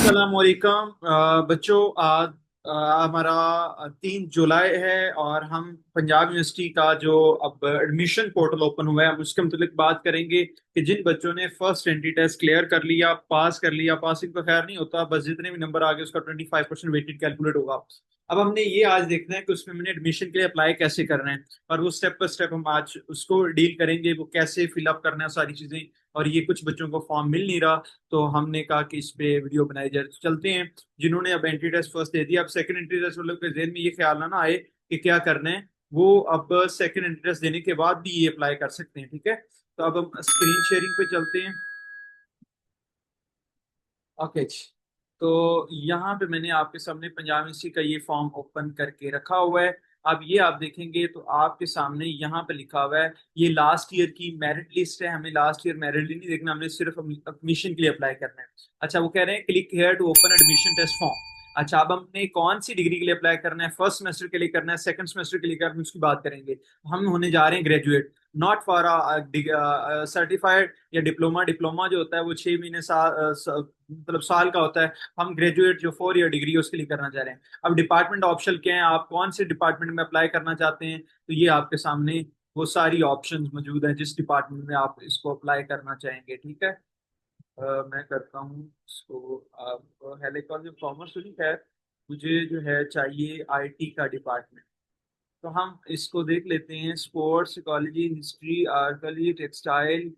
अस्सलामुअलैकुम बच्चों, आज हमारा 3 जुलाई है और हम पंजाब यूनिवर्सिटी का जो अब एडमिशन पोर्टल ओपन हुआ है हम उसके मुतालिक बात करेंगे कि जिन बच्चों ने फर्स्ट एंट्री टेस्ट क्लियर कर लिया, पास कर लिया, पासिंग तो खैर नहीं होता, बस जितने भी नंबर आ गए उसका 25% वेटेड कैलकुलेट होगा। अब हमने ये आज देखना है कि उसमें मैंने एडमिशन के लिए अप्लाई कैसे करना है, और वो स्टेप बाय स्टेप हम आज उसको डील करेंगे, वो कैसे फिलअप करना है सारी चीजें। और ये कुछ बच्चों को फॉर्म मिल नहीं रहा, तो हमने कहा कि इस पे वीडियो बनाई जाए। तो चलते हैं, जिन्होंने अब एंट्री टेस्ट फर्स्ट दे दिया, अब सेकंड एंट्री टेस्ट वालों के जेहन में ये ख्याल ना आए कि क्या करना है, वो अब सेकंड एंट्री टेस्ट देने के बाद भी ये अप्लाई कर सकते हैं। ठीक है, तो अब हम स्क्रीन शेयरिंग पे चलते हैं। ओके जी। तो यहाँ पे मैंने आपके सामने पंजाब यूनिवर्सिटी का ये फॉर्म ओपन करके रखा हुआ है। अब ये आप देखेंगे तो आपके सामने यहाँ पे लिखा हुआ है, ये लास्ट ईयर की मेरिट लिस्ट है। हमें लास्ट ईयर मेरिट लिस्ट नहीं देखना, हमने सिर्फ एडमिशन के लिए अप्लाई करना है। अच्छा, वो कह रहे हैं click here to open admission test form. अच्छा, अब हमने कौन सी डिग्री के लिए अप्लाई करना है, फर्स्ट सेमेस्टर के लिए करना है, सेकंड सेमेस्टर के लिए करना है, उसकी बात करेंगे। हम होने जा रहे हैं ग्रेजुएट, नॉट फॉर सर्टिफाइड या डिप्लोमा। डिप्लोमा जो होता है वो 6 महीने मतलब साल का होता है। हम ग्रेजुएट जो 4 ईयर डिग्री है उसके लिए करना चाह रहे हैं। अब डिपार्टमेंट ऑप्शन क्या है, आप कौन से डिपार्टमेंट में अप्लाई करना चाहते हैं, तो ये आपके सामने वो सारी ऑप्शंस मौजूद हैं जिस डिपार्टमेंट में आप इसको अप्लाई करना चाहेंगे। ठीक है, मैं करता हूँ इसको। आप हेलिकॉन ऑफ कॉमर्स तो नहीं, खैर मुझे जो है चाहिए आईटी का डिपार्टमेंट। तो हम इसको देख लेते हैं, sports, ecology, history, archaeology, textile,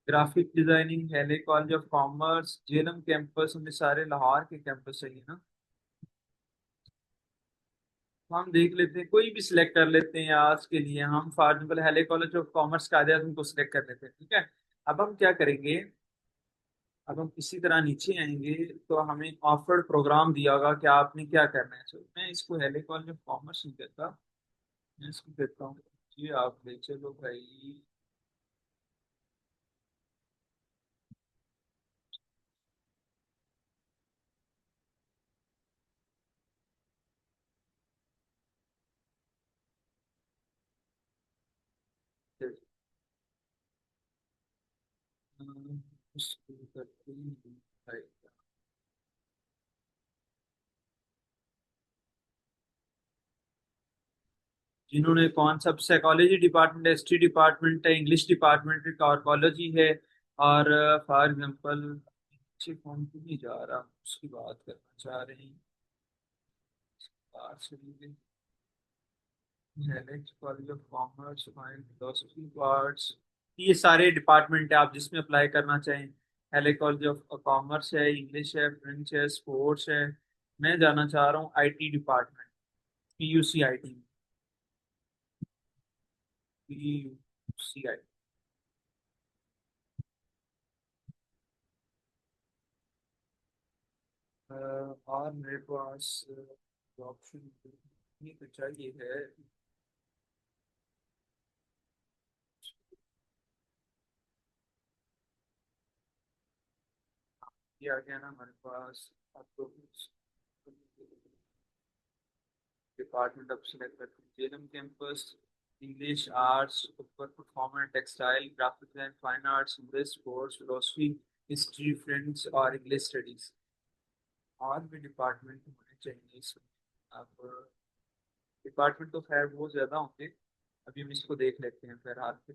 graphic designing, Hailey college of commerce, JLM campus, हमें सारे लाहौर के कैंपस चाहिए ना। तो हम देख लेते हैं, कोई भी सिलेक्ट कर लेते हैं आज के लिए। हम फॉर एग्जाम्पल हेले कॉलेज ऑफ कॉमर्स का आया उनको सिलेक्ट कर लेते हैं। ठीक है, अब हम क्या करेंगे, अब हम इसी तरह नीचे आएंगे तो हमें ऑफर्ड प्रोग्राम दिया होगा कि आपने क्या करना है। तो मैं इसको हेले कॉलेज ऑफ कॉमर्स नहीं देता, मैं इसको देता हूँ जी, आप ले चलो भाई। इसको करते हैं भाई। जिन्होंने कौन सा साइकोलॉजी डिपार्टमेंट है, हिस्ट्री डिपार्टमेंट है, इंग्लिश डिपार्टमेंट है, आर्कोलॉजी है, और फॉर एग्जांपल अच्छे कौन क्यों नहीं जा रहा, उसकी बात करना चाह रहे हैं। College of commerce, fine, philosophy, arts, ये सारे डिपार्टमेंट है आप जिसमें अप्लाई करना चाहें। एल कॉलेज ऑफ कॉमर्स है, इंग्लिश है, फ्रेंच है, स्पोर्ट्स है। मैं जाना चाह रहा हूँ IT department, PUC IT, PUC. और मेरे पास ऑप्शन ये तो चाहिए है। ये आ गया ना हमारे पास। आपको डिपार्टमेंट अब सिलेक्ट करते हैं, जेएलएम कैंपस, इंग्लिश, आर्ट्स, ऊपर performance, textile, graphic design, fine arts, English, sports, philosophy, history, French और इंग्लिश स्टडीज। और भी डिपार्टमेंट होने चाहिए इसमें। अब डिपार्टमेंट तो खैर बहुत ज्यादा होंगे, अभी हम इसको देख लेते हैं फिर हाल पे।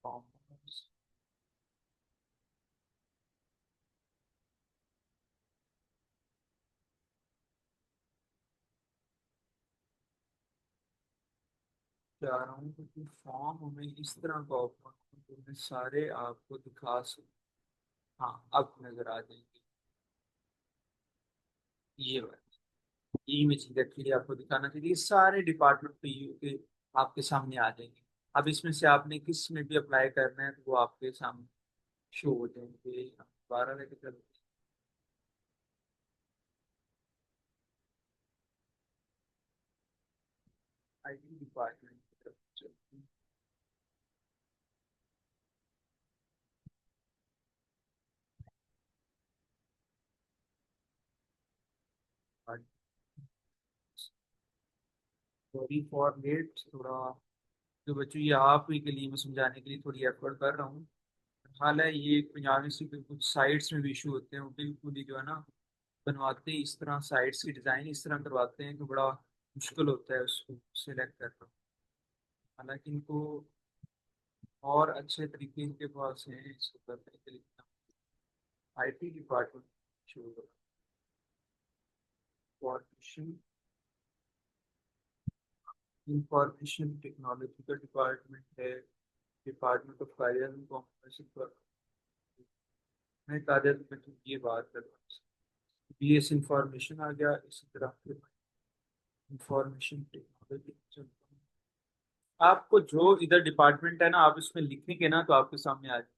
कॉमर्स चाह रहा हूँ क्योंकि फॉर्म हमें इस तरह का ओपन तो मैं सारे आपको दिखा सकूँ। हाँ, अब नजर आ जाएंगे ये बात। यही मैं चीज एक्चुअली आपको दिखाना चाहिए, ये सारे डिपार्टमेंट पे के आपके सामने आ जाएंगे। अब इसमें से आपने किस में भी अप्लाई करना है तो वो आपके सामने शो होते हैं कि 12 लेके चलते हैं आईटी डिपार्टमेंट की तरफ चलते हैं। सॉरी फॉर लेट, थोड़ा तो बच्चों ये आप ही के लिए मैं समझाने के लिए थोड़ी एफर्ट कर रहा हूँ। हालांकि ये पंजाबी से के कुछ साइट्स में भी इशू होते हैं, वो बिल्कुल ही जो है ना बनवाते हैं इस तरह, साइट्स की डिज़ाइन इस तरह करवाते हैं कि बड़ा मुश्किल होता है उसको सिलेक्ट करना। हालांकि इनको और अच्छे तरीके इनके पास हैं इसको करने के लिए। आईटी डिपार्टमेंट शुरू कॉर्पोरेशन, इंफॉर्मेशन टेक्नोलॉजी का डिपार्टमेंट है, department of carrier and commerce. मैं कारियर में तो ये बात कर रहा हूँ, बीएस इंफॉर्मेशन आ गया इसी तरह फिर इंफॉर्मेशन टेक्नोलॉजी। आपको जो इधर डिपार्टमेंट है ना आप इसमें लिखेंगे ना तो आपके सामने आ जाए।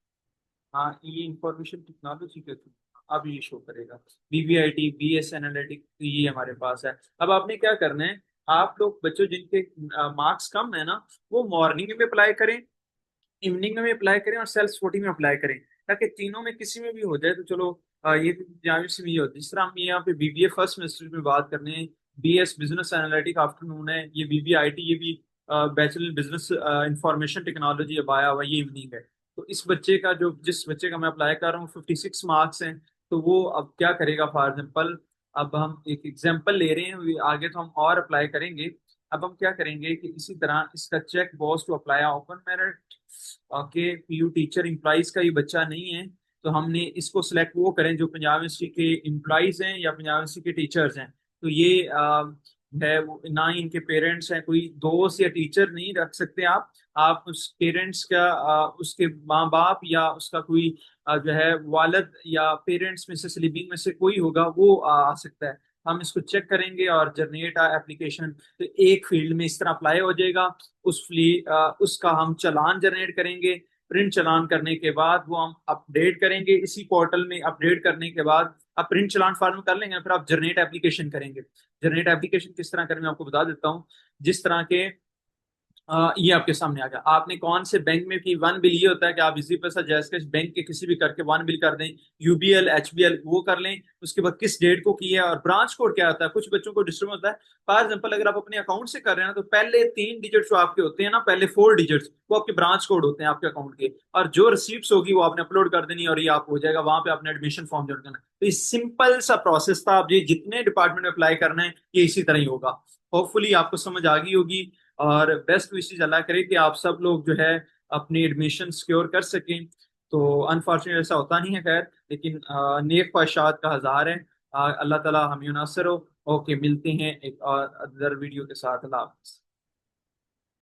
हाँ ये इंफॉर्मेशन टेक्नोलॉजी के थ्रू अब ये शो करेगा। बीबीआईटी, बीएस एनालिटिक, ये हमारे पास है। अब आपने क्या करना है, आप लोग बच्चों जिनके मार्क्स कम है ना वो मॉर्निंग में अप्लाई करें, इवनिंग में अप्लाई करें और सेल्स 40 में अप्लाई करें, ताकि तीनों में किसी में भी हो जाए तो चलो ये जामिया से भी होती है। जिस तरह हम यहाँ पे बीबीए फर्स्ट सेमेस्टर में बात करने हैं, बीएस बिजनेस एनालिटिक आफ्टरनून है, ये बीबीआईटी ये भी बैचलर बिजनेस इंफॉर्मेशन टेक्नोलॉजी अब आया हुआ, ये इवनिंग है। तो इस बच्चे का जो जिस बच्चे का मैं अप्लाई कर रहा हूँ 56 मार्क्स हैं, तो वो अब क्या करेगा फॉर एग्जाम्पल, अब हम एक एग्जाम्पल ले रहे हैं, आगे तो हम और अप्लाई करेंगे। अब हम क्या करेंगे कि इसी तरह इसका check box to apply open merit के पीयू टीचर इम्प्लाइज का ये बच्चा नहीं है, तो हमने इसको सिलेक्ट वो करें जो पंजाब यूनिवर्सिटी के इम्प्लाइज हैं या पंजाब यूनिवर्सिटी के टीचर्स हैं। तो ये है वो, ना ही इनके पेरेंट्स हैं, कोई दोस्त या टीचर नहीं रख सकते आप उस पेरेंट्स का उसके माँ बाप या उसका कोई जो है वालिद या पेरेंट्स में से लिविंग में से कोई होगा वो आ सकता है। हम इसको चेक करेंगे और जनरेट एप्लीकेशन, तो एक फील्ड में इस तरह अप्लाई हो जाएगा। उसका हम चालान जनरेट करेंगे। प्रिंट चालान करने के बाद वो हम अपडेट करेंगे इसी पोर्टल में। अपडेट करने के बाद आप प्रिंट चालान फॉर्म कर लेंगे, फिर आप जनरेट एप्लीकेशन करेंगे। जनरेट एप्लीकेशन किस तरह करें मैं आपको बता देता हूँ। जिस तरह के ये आपके सामने आ गया, आपने कौन से बैंक में की वन बिल, ये होता है कि आप इसी पैसा जैसे बैंक के किसी भी करके वन बिल कर दें, यूबीएल एचबीएल वो कर लें। उसके बाद किस डेट को किया है और ब्रांच कोड क्या होता है, कुछ बच्चों को डिस्टर्ब होता है। फॉर एग्जाम्पल अगर आप अपने अकाउंट से कर रहे हैं ना तो पहले 3 डिजिट जो आपके होते हैं ना, पहले 4 डिजिट्स वो आपके ब्रांच कोड होते हैं आपके अकाउंट के, और जो रिसीप्ट होगी वो आपने अपलोड कर देनी और ये आप हो जाएगा, वहां पे आपने एडमिशन फॉर्म जमा करना है। तो ये सिंपल सा प्रोसेस था। आप ये जितने डिपार्टमेंट में अप्लाई करना है ये इसी तरह ही होगा। होपफुली आपको समझ आ गई होगी, और बेस्ट विशेष अल्लाह करे कि आप सब लोग जो है अपनी एडमिशन सिक्योर कर सकें। तो अनफॉर्चुनेट ऐसा होता नहीं है खैर, लेकिन नेक ख्वाहिशात का हजार है। अल्लाह ताला हम यूनासर हो। ओके, मिलते हैं एक और अदर वीडियो के साथ। अल्लाह हाफ़िज़।